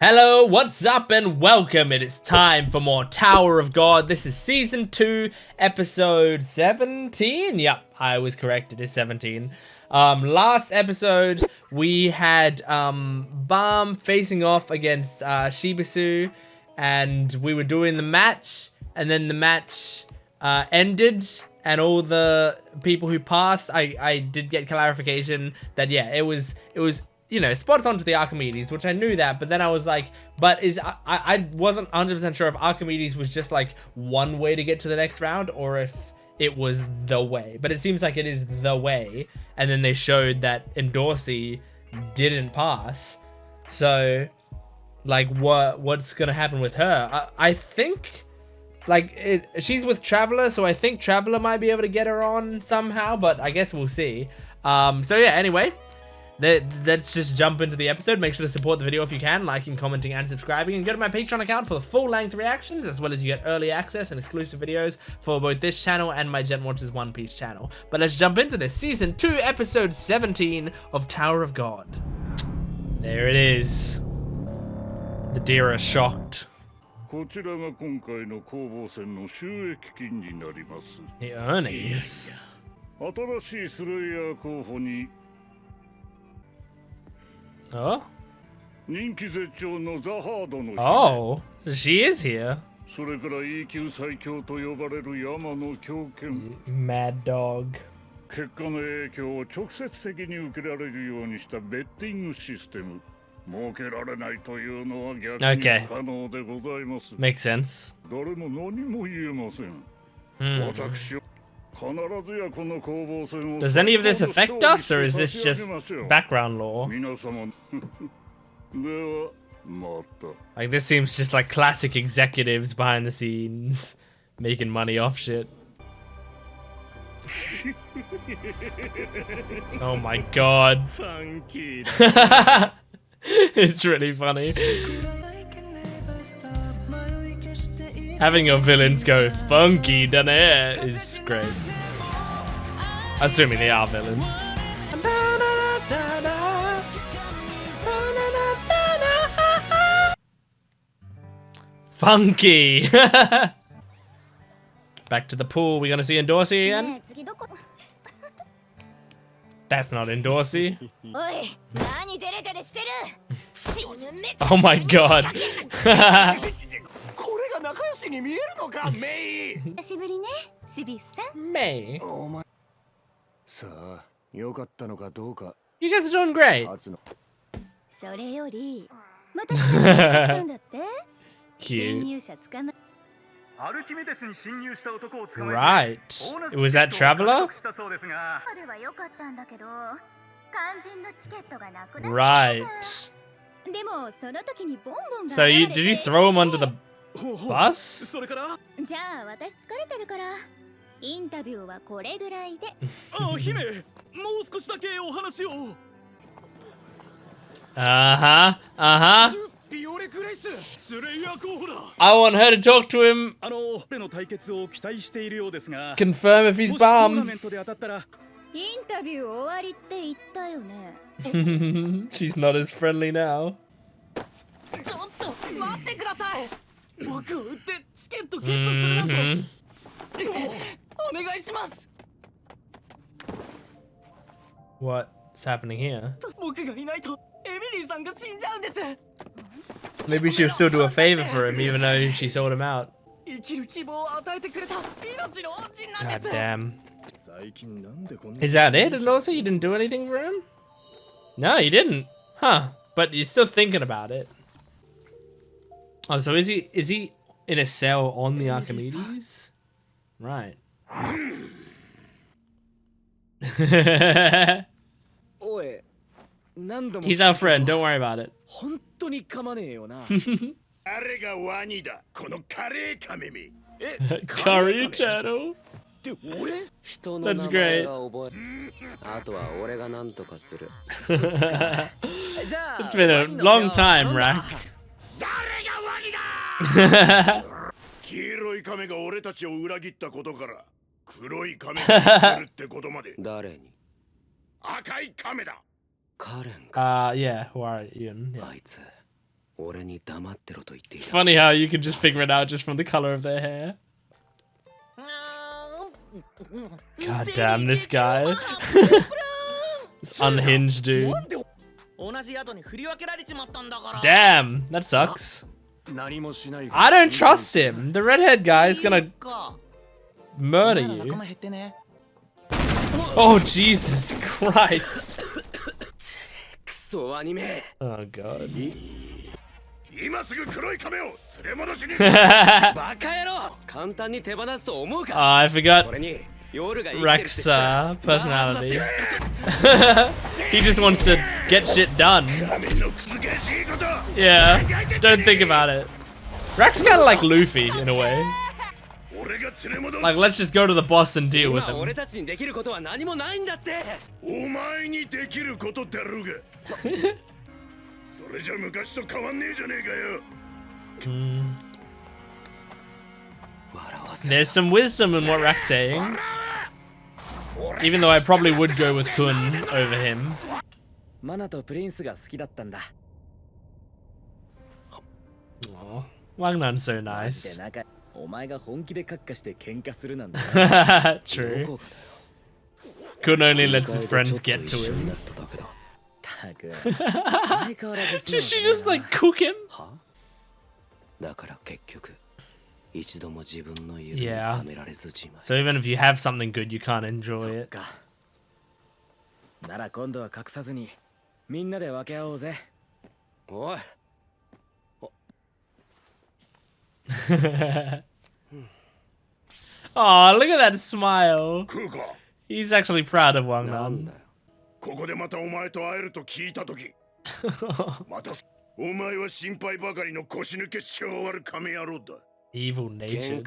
Hello, what's up and welcome. It is time for more Tower of God. This is season 2, episode 17. Yep, I was correct. It is 17. Last episode we had Balm facing off against Shibisu, and we were doing the match, and then the match ended, and all the people who passed, I did get clarification that yeah, it was you know, spots onto the Archimedes, which I knew that, but then I was like, but I wasn't 100% sure if Archimedes was just like one way to get to the next round or if it was the way. But it seems like it is the way, and then they showed that endorsi didn't pass. So, like, what's gonna happen with her? I think, like, she's with Traveler, so I think Traveler might be able to get her on somehow, but I guess we'll see. So yeah, anyway. Let's just jump into the episode. Make sure to support the video if you can, liking, commenting, and subscribing. And go to my Patreon account for the full-length reactions, as well as you get early access and exclusive videos for both this channel and my Jent Watches One Piece channel. But let's jump into this. Season 2, Episode 17 of Tower of God. There it is. The deer are shocked. The earnings. Oh? Oh, she is here. Mad dog. Okay. Makes sense. Does any of this affect us, or is this just background lore? Like, this seems just like classic executives behind the scenes making money off shit. Oh my god. It's really funny. Having your villains go funky down there is great. Assuming they are villains. Funky! Back to the pool. We're gonna see Endorsi again? That's not Endorsi. Oh my god. May. You guys are doing great. Cute. Right. Was that Traveler? Right. So did you throw him under the bus? I want her to talk to him. Confirm if he's Balm. She's not as friendly now. What's happening here? Maybe she'll still do a favor for him, even though she sold him out. God damn. Is that it? And also, you didn't do anything for him? No, you didn't. Huh. But you're still thinking about it. Oh, so is he in a cell on the Archimedes? Right. He's our friend, don't worry about it. Curry channel? That's great. It's been a long time, Rack. Yeah, who are you? Yeah. It's funny how you can just figure it out just from the color of their hair. God damn, this guy. This unhinged dude. Damn, that sucks. I don't trust him. The redhead guy is gonna murder you. Oh, Jesus Christ. Oh, God. Oh, I forgot Rex's personality. He just wants to get shit done. Yeah, don't think about it. Rex kind of like Luffy in a way. Like, let's just go to the boss and deal with him. There's some wisdom in what Rex saying. Even though I probably would go with Khun over him. Aww. Wangnan's so nice. True. Khun only lets his friends get to him. Did she just like cook him? Yeah. So even if you have something good, you can't enjoy it. Oh, look at that smile. He's actually proud of Wangnan. Evil natured.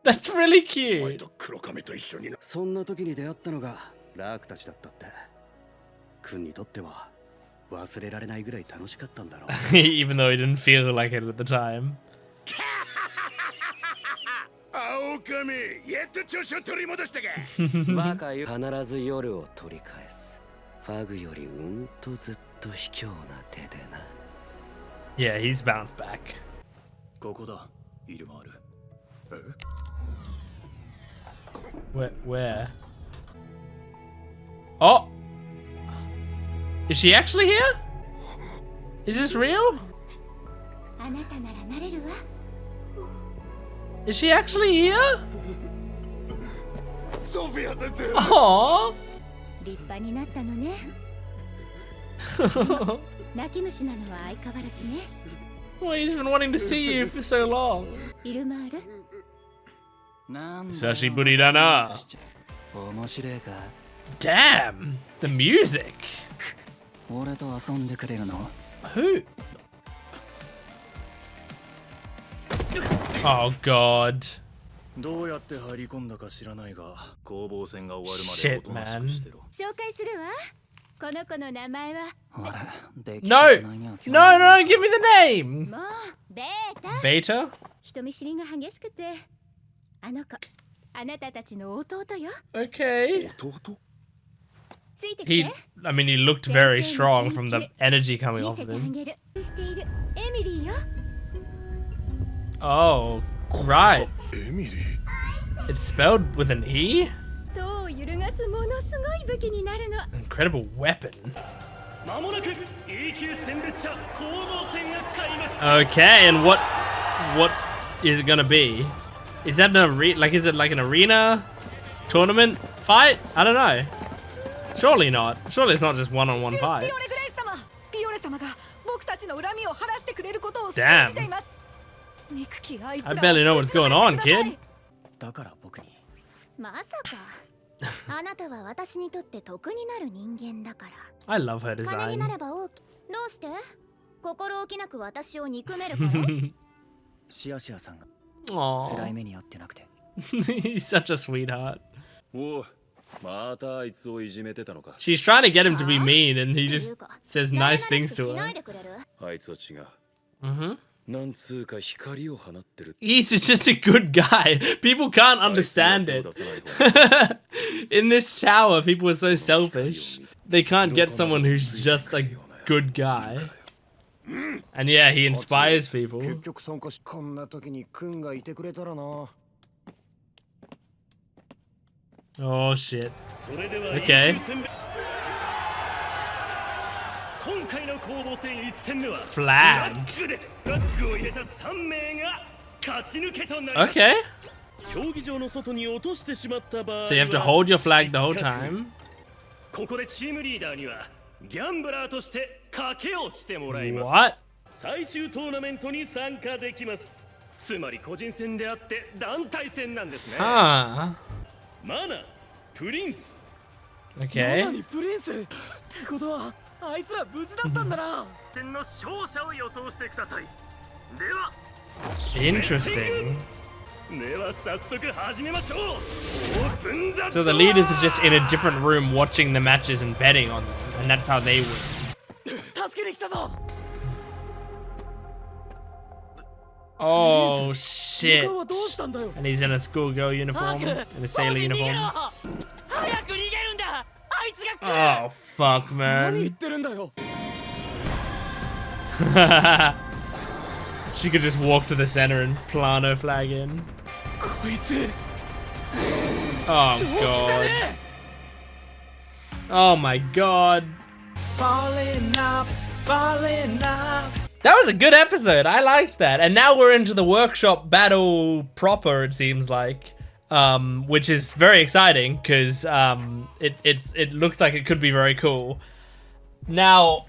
That's really cute. Even though he didn't feel like it at the time. Yeah, he's bounced back. Where? Oh! Is she actually here? Is this real? Is she actually here? Aww! Well, he's been wanting to see you for so long. Sashi dana. Damn! The music! Who? Oh god. Shit, man. No! No, give me the name! Beta? Okay. I mean, he looked very strong from the energy coming off of him. Oh, right. It's spelled with an E? Incredible weapon. Okay, and what is it gonna be? Is that is it like an arena tournament fight? I don't know. Surely not. Surely it's not just one-on-one fights. Damn. I barely know what's going on, kid. I love her design. Aww. He's such a sweetheart. She's trying to get him to be mean and he just says nice things to her. He's just a good guy. People can't understand it. In this tower, people are so selfish. they can't get someone who's just a good guy. And yeah, he inspires people. Oh shit. Okay. Flag. Okay. So you have to hold your flag the whole time. What? Huh. Okay. Interesting. So the leaders are just in a different room watching the matches and betting on them, and that's how they win. Oh shit. And he's in a schoolgirl uniform, in a sailor uniform. Oh fuck, man. She could just walk to the center and plant her flag in. Oh god. Oh my god. Falling up. That was a good episode. I liked that. And now we're into the workshop battle proper, it seems like. Which is very exciting because it looks like it could be very cool. Now,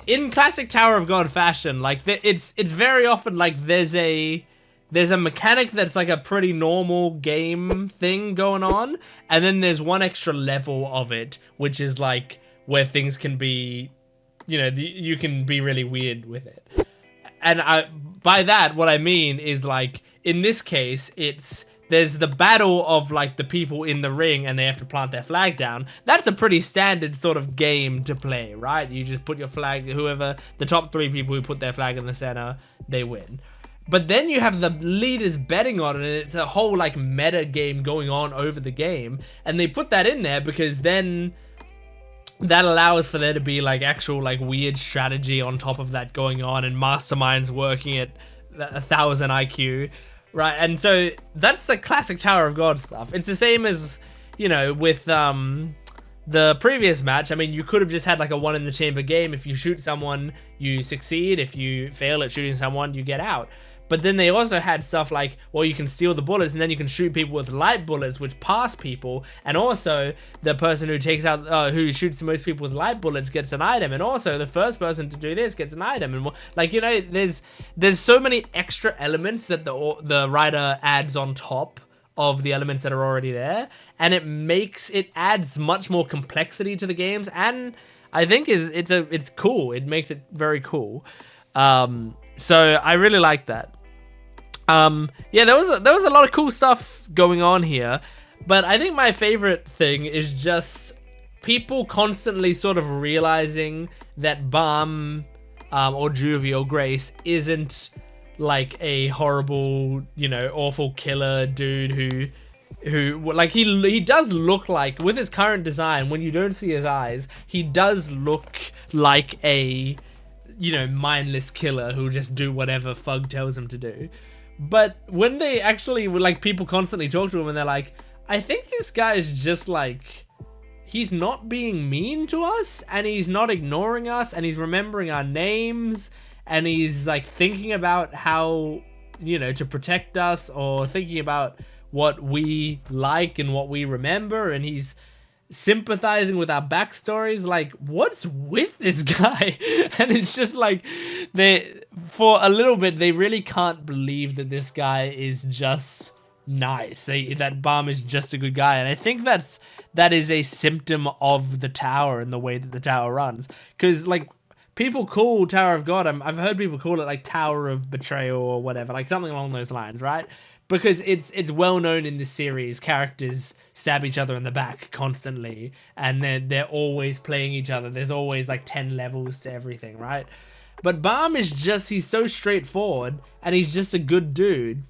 in classic Tower of God fashion, like it's very often like there's a mechanic that's like a pretty normal game thing going on, and then there's one extra level of it, which is like where things can be, you know, you can be really weird with it. And by that, what I mean is like in this case, there's the battle of like the people in the ring and they have to plant their flag down. That's a pretty standard sort of game to play, right? You just put your flag, whoever, the top 3 people who put their flag in the center, they win. But then you have the leaders betting on it, and it's a whole like meta game going on over the game. And they put that in there because then that allows for there to be like actual like weird strategy on top of that going on, and masterminds working at 1,000 IQ. Right, and so that's the classic Tower of God stuff. It's the same as, you know, with the previous match. I mean, you could have just had like a 1 in the chamber game. If you shoot someone, you succeed. If you fail at shooting someone, you get out. But then they also had stuff like, well, you can steal the bullets and then you can shoot people with light bullets, which pass people. And also the person who takes out, who shoots the most people with light bullets gets an item. And also the first person to do this gets an item. And like, you know, there's so many extra elements that the writer adds on top of the elements that are already there. And it adds much more complexity to the games. And I think it's cool. It makes it very cool. So I really like that. Yeah, there was a lot of cool stuff going on here, but I think my favorite thing is just people constantly sort of realizing that Balm or Juvie or Grace isn't like a horrible, you know, awful killer dude who like he does look like, with his current design, when you don't see his eyes, he does look like a, you know, mindless killer who'll just do whatever Fug tells him to do. But when they actually, like, people constantly talk to him and they're like, I think this guy is just like, he's not being mean to us, and he's not ignoring us, and he's remembering our names, and he's like thinking about how, you know, to protect us, or thinking about what we like and what we remember, and he's sympathizing with our backstories. Like, what's with this guy? And it's just like, for a little bit, they really can't believe that this guy is just nice. That Balm is just a good guy. And I think that is a symptom of the tower and the way that the tower runs. Because, like, people call Tower of God, I've heard people call it like Tower of Betrayal or whatever, like something along those lines, right? Because it's well known in this series, characters stab each other in the back constantly, and they're always playing each other. There's always like 10 levels to everything, right? But Balm is just, he's so straightforward, and he's just a good dude,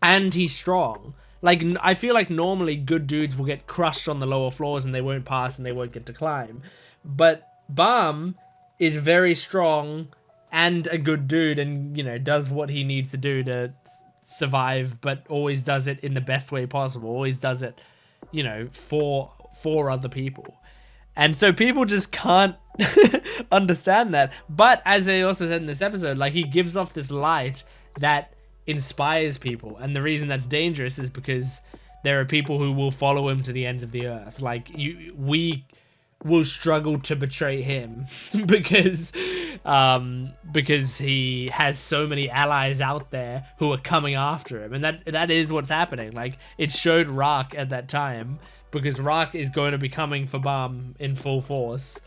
and he's strong. Like, I feel like normally good dudes will get crushed on the lower floors and they won't pass and they won't get to climb. But Bam is very strong and a good dude and, you know, does what he needs to do to survive, but always does it in the best way possible. Always does it, you know, for other people. And so people just can't understand that. But as they also said in this episode, like, he gives off this light that inspires people. And the reason that's dangerous is because there are people who will follow him to the ends of the earth. Like, we will struggle to betray him because he has so many allies out there who are coming after him. And that is what's happening. Like, it showed Rock at that time, because Rock is going to be coming for Bam in full force,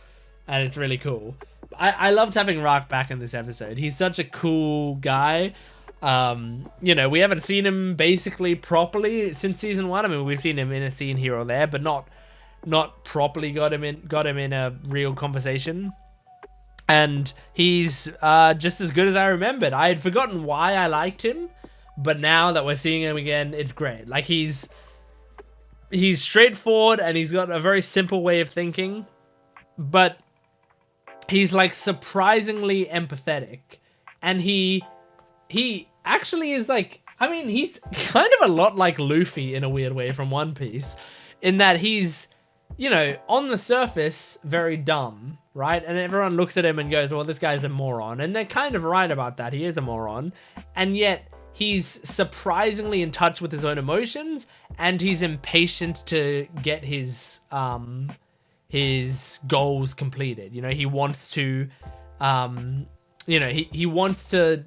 and it's really cool. I loved having Rock back in this episode. He's such a cool guy. You know, we haven't seen him basically properly since season 1. I mean, we've seen him in a scene here or there, but not properly got him in a real conversation. And he's just as good as I remembered. I had forgotten why I liked him, but now that we're seeing him again, it's great. Like, he's straightforward and he's got a very simple way of thinking, but he's like surprisingly empathetic. And he actually is like, I mean, he's kind of a lot like Luffy in a weird way from One Piece, in that he's, you know, on the surface, very dumb, right? And everyone looks at him and goes, well, this guy's a moron. And they're kind of right about that. He is a moron. And yet he's surprisingly in touch with his own emotions, and he's impatient to get his goals completed. You know, he wants to, you know, he wants to,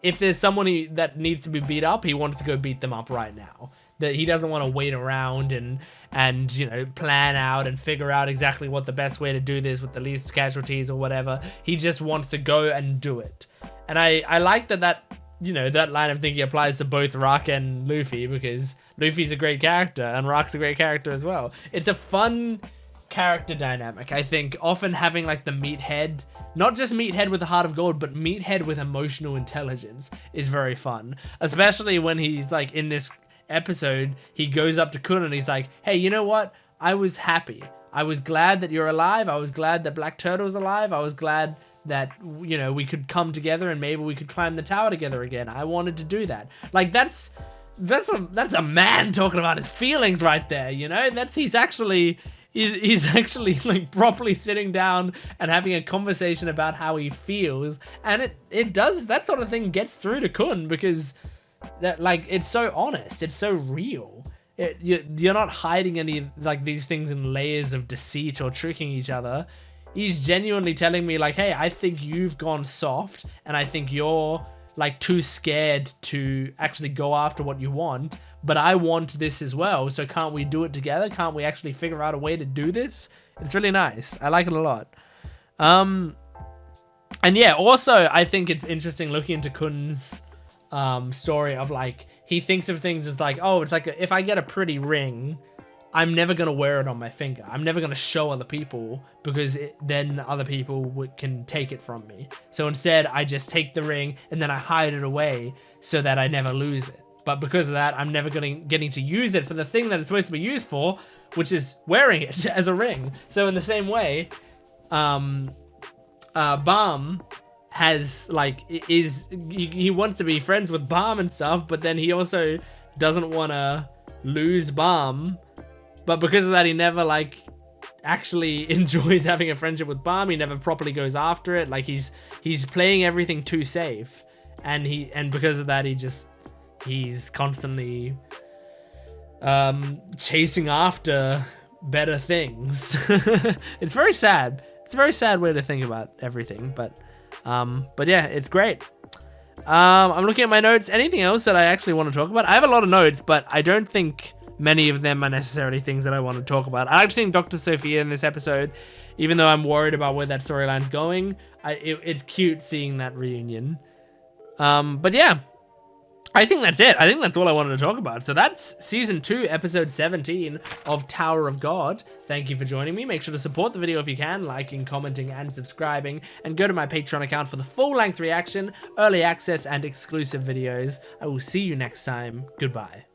if there's someone that needs to be beat up, he wants to go beat them up right now. That he doesn't want to wait around and you know, plan out and figure out exactly what the best way to do this with the least casualties or whatever. He just wants to go and do it. And I like that, you know, that line of thinking applies to both Rock and Luffy, because Luffy's a great character and Rock's a great character as well. It's a fun character dynamic. I think often having like the meathead, not just meathead with a heart of gold, but meathead with emotional intelligence is very fun. Especially when he's like in this episode, he goes up to Khun and he's like, hey, you know what? I was happy. I was glad that you're alive. I was glad that Black Turtle's alive. I was glad that, you know, we could come together and maybe we could climb the tower together again. I wanted to do that. Like, that's a man talking about his feelings right there, you know? He's actually like properly sitting down and having a conversation about how he feels, and it does, that sort of thing gets through to Khun, because that, like, it's so honest, it's so real. You're not hiding any like these things in layers of deceit or tricking each other. He's genuinely telling me like, hey, I think you've gone soft and I think you're like too scared to actually go after what you want, but I want this as well, so can't we do it together? Can't we actually figure out a way to do this? It's really nice. I like it a lot. And yeah, also I think it's interesting looking into Khun's story of like, he thinks of things as like, oh, it's like, if I get a pretty ring, I'm never going to wear it on my finger. I'm never going to show other people, because then other people can take it from me. So instead, I just take the ring and then I hide it away so that I never lose it. But because of that, I'm never getting to use it for the thing that it's supposed to be used for, which is wearing it as a ring. So in the same way, Bam has like, he wants to be friends with Bam and stuff, but then he also doesn't want to lose Bam. But because of that, he never like actually enjoys having a friendship with Bam. He never properly goes after it. Like, he's playing everything too safe, and because of that, he's constantly chasing after better things. It's very sad. It's a very sad way to think about everything, but yeah, it's great. I'm looking at my notes. Anything else that I actually want to talk about? I have a lot of notes, but I don't think many of them are necessarily things that I want to talk about. I've seen Dr. Sophia in this episode, even though I'm worried about where that storyline's going. It's cute seeing that reunion. But yeah, I think that's it. I think that's all I wanted to talk about. So that's season 2, episode 17 of Tower of God. Thank you for joining me. Make sure to support the video if you can, liking, commenting, and subscribing. And go to my Patreon account for the full-length reaction, early access, and exclusive videos. I will see you next time. Goodbye.